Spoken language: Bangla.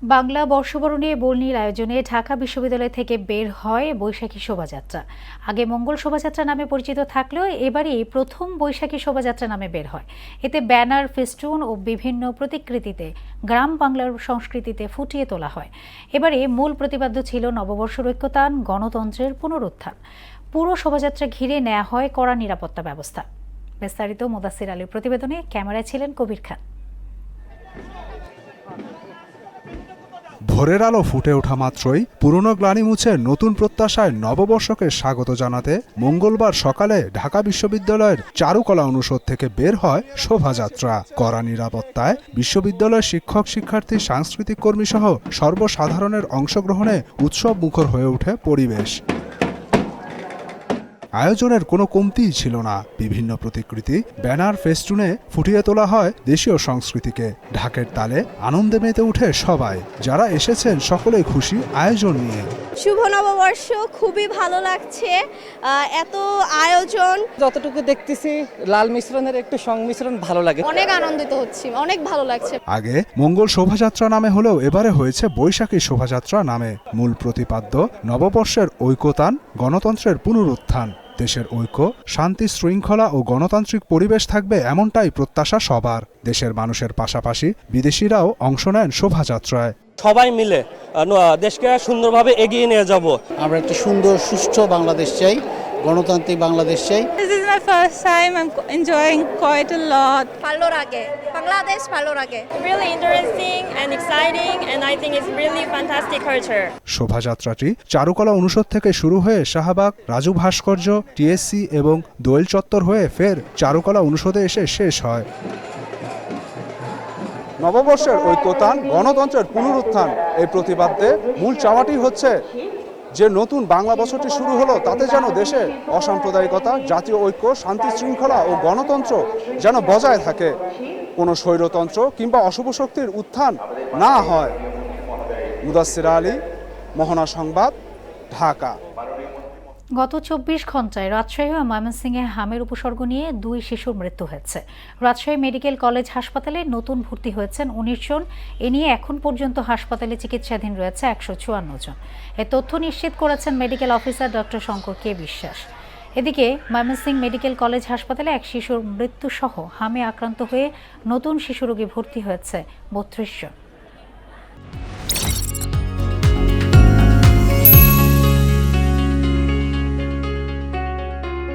বাংলা বর্ষবরণে বর্ণিল আয়োজনে ঢাকা বিশ্ববিদ্যালয় থেকে বের হয় বৈশাখী শোভাযাত্রা। আগে মঙ্গল শোভাযাত্রা নামে পরিচিত থাকলেও এবারই প্রথম বৈশাখী শোভাযাত্রা নামে বের হয়। এতে ব্যানার, ফেস্টুন ও বিভিন্ন প্রতিকৃতিতে গ্রাম বাংলার সংস্কৃতিতে ফুটিয়ে তোলা হয়। এবারে মূল প্রতিপাদ্য ছিল নববর্ষের ঐক্যতান, গণতন্ত্রের পুনরুত্থান। পুরো শোভাযাত্রা ঘিরে নেওয়া হয় কড়া নিরাপত্তা ব্যবস্থা। বিস্তারিত মুদাসির আলীর প্রতিবেদনে, ক্যামেরায় ছিলেন কবির খান। ভোরের আলো ফুটে ওঠা মাত্রই পুরনো গ্লানি মুছে নতুন প্রত্যাশায় নববর্ষকে স্বাগত জানাতে মঙ্গলবার সকালে ঢাকা বিশ্ববিদ্যালয়ের চারুকলা অনুষদ থেকে বের হয় শোভাযাত্রা। কড়া নিরাপত্তায় বিশ্ববিদ্যালয়ের শিক্ষক, শিক্ষার্থী, সাংস্কৃতিক কর্মী সহ সর্বসাধারণের অংশগ্রহণে উৎসব মুখর হয়ে ওঠে পরিবেশ। আয়োজনের কোনো কমতিই ছিল না। বিভিন্ন প্রতিকৃতি, ব্যানার, ফেস্টুনে ফুটিয়ে তোলা হয় দেশীয় সংস্কৃতিকে। ঢাকের তালে আনন্দে মেতে উঠে সবাই। যারা এসেছেন সকলেই খুশি আয়োজন নিয়ে। শুভ নববর্ষ, খুবই ভালো লাগছে। এত আয়োজন, যতটুকু দেখতেছি লাল মিশ্রণের একটু সংমিশ্রণ ভালো লাগে। অনেক আনন্দিত হচ্ছি, অনেক ভালো লাগছে। আগে মঙ্গল শোভাযাত্রা নামে হলেও এবারে হয়েছে বৈশাখী শোভাযাত্রা নামে। মূল প্রতিপাদ্য নববর্ষের ঐক্যতান, গণতন্ত্রের পুনরুত্থান। দেশের ঐক্য, শান্তি, শৃঙ্খলা ও গণতান্ত্রিক পরিবেশ থাকবে এমনটাই প্রত্যাশা সবার। দেশের মানুষের পাশাপাশি বিদেশিরাও অংশ নেন শোভাযাত্রায়। সবাই মিলে দেশকে সুন্দরভাবে এগিয়ে নিয়ে যাব। আমরা একটা সুন্দর সুষ্ঠু বাংলাদেশ চাই, গণতান্ত্রিক বাংলাদেশ চাই। This is my first time. I'm enjoying quite a lot. ভালো লাগে, বাংলাদেশ ভালো লাগে। Really interesting and exciting, and I think it's really fantastic culture. শোভাযাত্রাটি চারুকলা অনুষদ থেকে শুরু হয়ে শাহবাগ, রাজু ভাস্কর্য, টিএসসি এবং দোয়েল চত্বর হয়ে ফের চারুকলা অনুষদে এসে শেষ হয়। নববর্ষের ঐক্যতান, গণতন্ত্রের পুনরুত্থান, এই প্রতিবাদে মূল চাওয়াটি হচ্ছে যে নতুন বাংলা বছরটি শুরু হলো তাতে যেন দেশে অসাম্প্রদায়িকতা, জাতীয় ঐক্য, শান্তি, শৃঙ্খলা ও গণতন্ত্র যেন বজায় থাকে। কোনো স্বৈরতন্ত্র কিংবা অশুভ শক্তির উত্থান না হয়। মুদাসির আলী, মোহনা সংবাদ, ঢাকা। গত 24 ঘন্টায় রাজশাহী ও ময়মনসিংহে হামের উপসর্গ নিয়ে 2 শিশুর মৃত্যু হয়েছে। রাজশাহী মেডিকেল কলেজ হাসপাতালে নতুন ভর্তি হয়েছেন 19 জন। এ নিয়ে এখন পর্যন্ত হাসপাতালে চিকিৎসাধীন রয়েছে 154 জন। এ তথ্য নিশ্চিত করেছেন মেডিকেল অফিসার ডক্টর শঙ্কর কে বিশ্বাস। এদিকে ময়মনসিংহ মেডিকেল কলেজ হাসপাতালে এক শিশুর মৃত্যুসহ হামে আক্রান্ত হয়ে নতুন শিশু রোগী ভর্তি হয়েছে 32 জন।